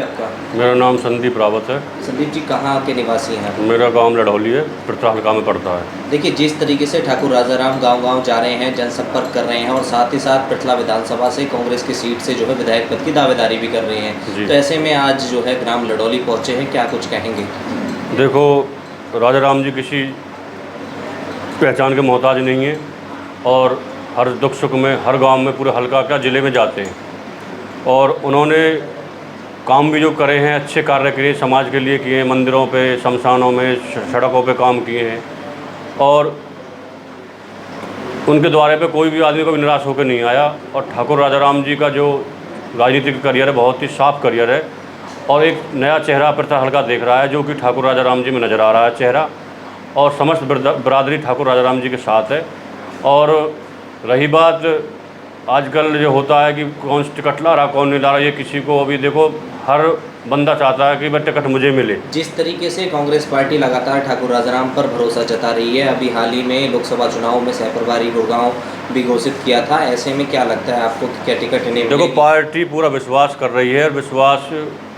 आपका? मेरा नाम संदीप रावत है। संदीप जी कहाँ के निवासी हैं? मेरा गांव लड़ौली है, पृथ्ला हल्का में पड़ता है। देखिए, जिस तरीके से ठाकुर राजाराम गांव-गांव जा रहे हैं, जनसंपर्क कर रहे हैं और साथ ही साथ पृथ्ला विधानसभा से कांग्रेस की सीट से जो है विधायक पद की दावेदारी भी कर रहे हैं, तो ऐसे में आज जो है ग्राम लड़ौली पहुँचे हैं, क्या कुछ कहेंगे? देखो, राजाराम जी किसी पहचान के मोहताज नहीं है और हर दुख सुख में हर गांव में, पूरे हल्का क्या ज़िले में जाते हैं और उन्होंने काम भी जो करे हैं, अच्छे कार्य किए, समाज के लिए किए हैं, मंदिरों पे, शमशानों में, सड़कों पे काम किए हैं और उनके द्वारे पे कोई भी आदमी कभी निराश होकर नहीं आया। और ठाकुर राजाराम जी का जो राजनीतिक करियर है बहुत ही साफ करियर है और एक नया चेहरा पृथ्ला हल्का देख रहा है जो कि ठाकुर राजाराम जी में नज़र आ रहा है चेहरा, और समस्त बरादरी ठाकुर राजाराम जी के साथ है। और रही बात आजकल जो होता है कि कौन टिकट ला रहा कौन नहीं ला रहा, ये किसी को अभी देखो हर बंदा चाहता है कि भाई टिकट मुझे मिले। जिस तरीके से कांग्रेस पार्टी लगातार ठाकुर राजाराम पर भरोसा जता रही है, अभी हाल ही में लोकसभा चुनाव में सहप्रभारी गुड़गांव भी घोषित किया था, ऐसे में क्या लगता है आपको कि क्या टिकट इन्हें देखो, पार्टी पूरा विश्वास कर रही है और विश्वास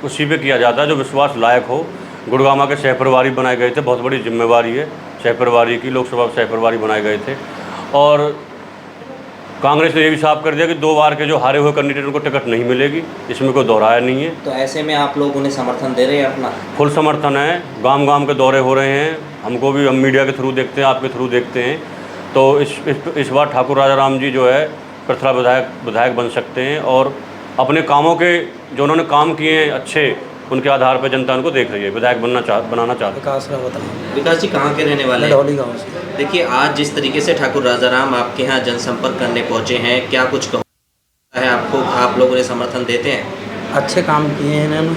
उसी पे किया जाता है जो विश्वास लायक हो। गुड़गांव के सहप्रभारी बनाए गए थे, बहुत बड़ी जिम्मेवारी है सहप्रभारी की, लोकसभा सहप्रभारी बनाए गए थे और कांग्रेस ने ये भी साफ कर दिया कि 2 बार के जो हारे हुए कैंडिडेट उनको टिकट नहीं मिलेगी, इसमें कोई दोहराया नहीं है। तो ऐसे में आप लोग उन्हें समर्थन दे रहे हैं अपना? फुल समर्थन है, गांव-गांव के दौरे हो रहे हैं, हमको भी, हम मीडिया के थ्रू देखते हैं, आपके थ्रू देखते हैं। तो इस बार ठाकुर राजाराम जी जो है पृथ्ला विधायक बन सकते हैं और अपने कामों के जो उन्होंने काम किए हैं अच्छे, उनके आधार पर जनता उनको देख रही है, विधायक बनाना चाहते हैं। विकास जी कहाँ के रहने वाले हैं? लड़ौली गाँव से। देखिए, आज जिस तरीके से ठाकुर राजाराम आपके यहाँ जनसंपर्क करने पहुँचे हैं, क्या कुछ है आपको, आप लोग उन्हें समर्थन देते हैं? अच्छे काम किए हैं इन्होंने,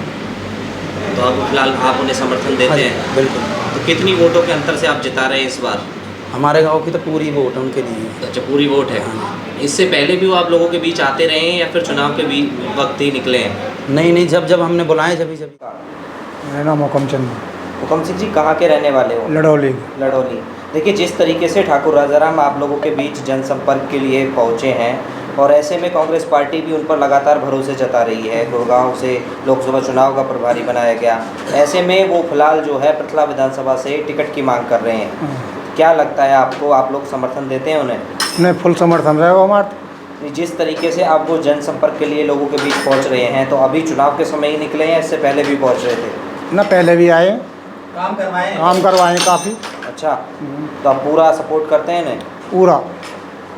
तो अब फिलहाल आप उन्हें समर्थन देते हैं? बिल्कुल। तो कितनी वोटों के अंतर से आप जिता रहे हैं इस बार? हमारे गांव की तो पूरी वोट उनके लिए। अच्छा, पूरी वोट है। इससे पहले भी वो आप लोगों के बीच आते रहे हैं या फिर चुनाव के वक्त ही निकले हैं? नहीं, जब हमने बुलाए जभी। मेरा नाम हुकम चंद है। हुकम सिंह जी कहाँ के रहने वाले हो? लड़ौली। लड़ौली। देखिए, जिस तरीके से ठाकुर राजाराम आप लोगों के बीच जनसंपर्क के लिए पहुँचे हैं और ऐसे में कांग्रेस पार्टी भी उन पर लगातार भरोसे जता रही है, गुड़गांव से लोकसभा चुनाव का प्रभारी बनाया गया, ऐसे में वो फिलहाल जो है पृथ्ला विधानसभा से टिकट की मांग कर रहे हैं, क्या लगता है आपको, आप लोग समर्थन देते हैं उन्हें? नहीं, फुल समर्थन रहेगा हमारा। जिस तरीके से आप वो जनसंपर्क के लिए लोगों के बीच पहुंच रहे हैं, तो अभी चुनाव के समय ही निकले हैं, इससे पहले भी पहुंच रहे थे? ना, पहले भी आए, काम करवाए काफ़ी। अच्छा, तो आप पूरा सपोर्ट करते हैं इन्हें? पूरा,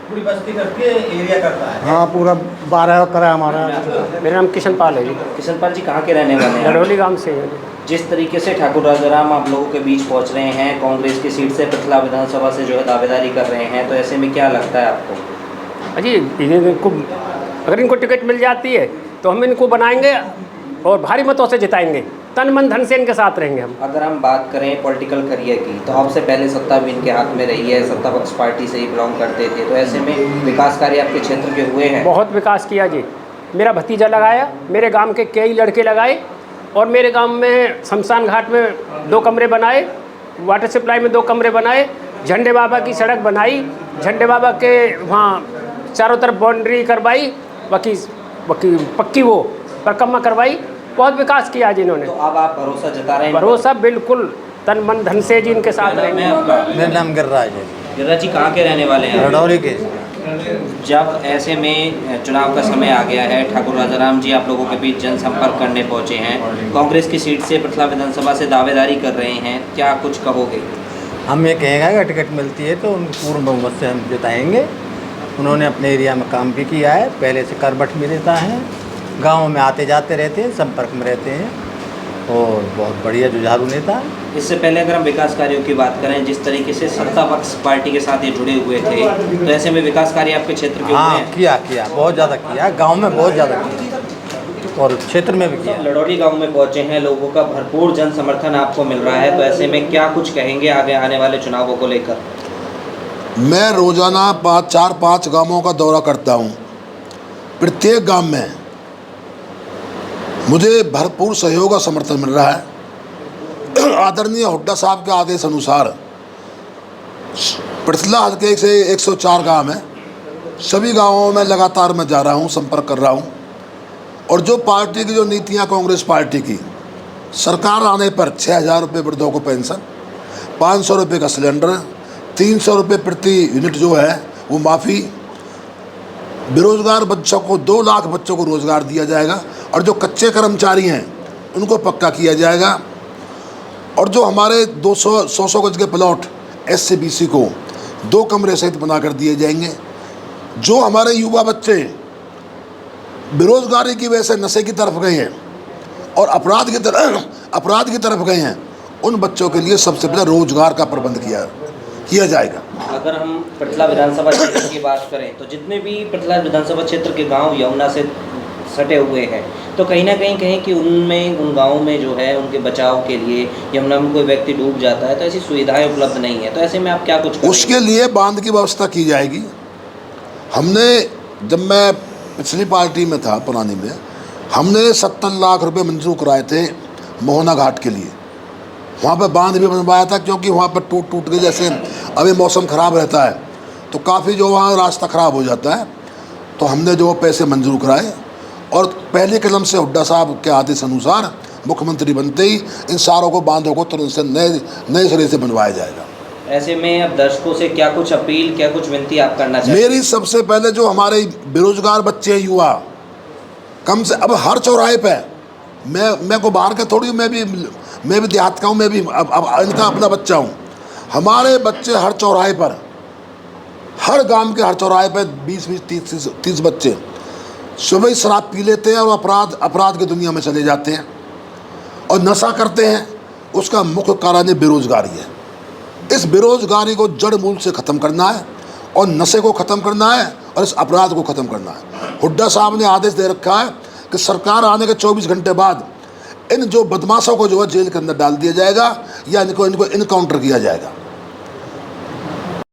पूरी बस्ती करके एरिया करता है। हाँ, पूरा 12 करा हमारा। मेरा नाम किशन पाल है जी। किशन पाल जी कहाँ के रहने वाले हैं? लड़ौली गांव से है। जिस तरीके से ठाकुर राजाराम आप लोगों के बीच पहुंच रहे हैं, कांग्रेस की सीट से पृथ्ला विधानसभा से जो है दावेदारी कर रहे हैं, तो ऐसे में क्या लगता है आपको? अजी, इनको अगर इनको टिकट मिल जाती है तो हम इनको बनाएंगे और भारी मतों से जिताएंगे, तन मन धन से इनके साथ रहेंगे हम। अगर हम बात करें पॉलिटिकल करियर की, तो आपसे पहले सत्ता भी इनके हाथ में रही है, सत्ता पक्ष पार्टी से ही बिलोंग करते थे, तो ऐसे में विकास कार्य आपके क्षेत्र के हुए हैं? बहुत विकास किया जी। मेरा भतीजा लगाया, मेरे गांव के कई लड़के लगाए और मेरे गांव में शमशान घाट में 2 कमरे बनाए, वाटर सप्लाई में 2 कमरे बनाए, झंडे बाबा की सड़क बनाई, झंडे बाबा के वहाँ चारों तरफ बाउंड्री करवाई, बाकी पक्की वो परिक्रमा करवाई, बहुत विकास किया जी इन्होंने। तो अब आप भरोसा जता रहे हैं? भरोसा बिल्कुल, तन मन धन से जी इनके साथ रहेंगे। मेरा नाम गिरिराज है। गिरिराज जी कहाँ के रहने वाले हैं? लड़ौली के। जब ऐसे में चुनाव का समय आ गया है, ठाकुर राजाराम जी आप लोगों के बीच जनसंपर्क करने पहुंचे हैं, कांग्रेस की सीट से पृथ्ला विधानसभा से दावेदारी कर रहे हैं, क्या कुछ कहोगे? हम ये कहेंगे अगर टिकट मिलती है तो उनको पूर्ण बहुमत से हम जिताएंगे। उन्होंने अपने एरिया में काम भी किया है, पहले से करबट भी देता है, गाँव में आते जाते रहते हैं, संपर्क में रहते हैं और बहुत बढ़िया जुझारू नेता है। इससे पहले अगर हम विकास कार्यों की बात करें, जिस तरीके से सत्ता पक्ष पार्टी के साथ ये जुड़े हुए थे, तो ऐसे में विकास कार्य आपके क्षेत्र के हुए हैं? किया बहुत ज़्यादा किया, गांव में बहुत ज़्यादा किया और क्षेत्र में भी किया। लड़ौली गांव में पहुंचे हैं, लोगों का भरपूर जन समर्थन आपको मिल रहा है, तो ऐसे में क्या कुछ कहेंगे आगे आने वाले चुनावों को लेकर? मैं रोज़ाना 4-5 गांवों का दौरा करता हूं। प्रत्येक गांव में मुझे भरपूर सहयोग और समर्थन मिल रहा है। आदरणीय हुड्डा साहब के आदेश अनुसार पृथ्ला हल्के से 104 गांव हैं, सभी गांवों में लगातार मैं जा रहा हूं, संपर्क कर रहा हूं और जो पार्टी की जो नीतियां कांग्रेस पार्टी की, सरकार आने पर 6,000 रुपये वृद्धों को पेंशन, 500 रुपये का सिलेंडर, 300 रुपये प्रति यूनिट जो है वो माफ़ी, बेरोजगार बच्चों को 2 लाख बच्चों को रोज़गार दिया जाएगा, और जो कच्चे कर्मचारी हैं उनको पक्का किया जाएगा, और जो हमारे 200 गज के प्लॉट SC/BC को 2 कमरे सहित बना कर दिए जाएंगे। जो हमारे युवा बच्चे बेरोजगारी की वजह से नशे की तरफ गए हैं और अपराध की तरफ गए हैं, उन बच्चों के लिए सबसे पहले रोजगार का प्रबंध किया जाएगा। अगर हम पृथला विधानसभा क्षेत्र की बात करें तो जितने भी पृथला विधानसभा क्षेत्र के गांव यमुना से सटे हुए हैं, तो कहीं ना कहीं कहें कि उन गाँवों में जो है उनके बचाव के लिए यमुना में कोई व्यक्ति डूब जाता है तो ऐसी सुविधाएं उपलब्ध नहीं है, तो ऐसे में आप क्या कुछ करेंगे? उसके लिए बांध की व्यवस्था की जाएगी। हमने, जब मैं पिछली पार्टी में था पुरानी में, हमने 70 लाख रुपए मंजूर कराए थे मोहना घाट के लिए। वहाँ पर बांध भी बनवाया था, क्योंकि वहाँ पर टूट के, जैसे अभी मौसम ख़राब रहता है तो काफ़ी जो वहाँ रास्ता ख़राब हो जाता है, तो हमने जो पैसे मंजूर कराए, और पहले कदम से हुड्डा साहब के आदेश अनुसार मुख्यमंत्री बनते ही इन सारों को, बांधों को तुरंत से नए सिरे से बनवाया जाएगा। ऐसे में अब दर्शकों से क्या कुछ अपील, क्या कुछ विनती आप करना चाहिए? मेरी सबसे पहले जो हमारे बेरोजगार बच्चे हैं, युवा, कम से अब हर चौराहे पे, मैं को बाहर का थोड़ी, मैं भी देहात का हूँ, मैं भी अब इनका अपना बच्चा हूँ। हमारे बच्चे हर चौराहे पर, हर गांव के हर चौराहे पर 20-30 बच्चे सुबह ही शराब पी लेते हैं और अपराध की दुनिया में चले जाते हैं और नशा करते हैं। उसका मुख्य कारण है बेरोजगारी है। इस बेरोजगारी को जड़ मूल से ख़त्म करना है, और नशे को ख़त्म करना है, और इस अपराध को ख़त्म करना है। हुड्डा साहब ने आदेश दे रखा है कि सरकार आने के 24 घंटे बाद इन जो बदमाशों को जो है जेल के अंदर डाल दिया जाएगा या इनको इनकाउंटर किया जाएगा।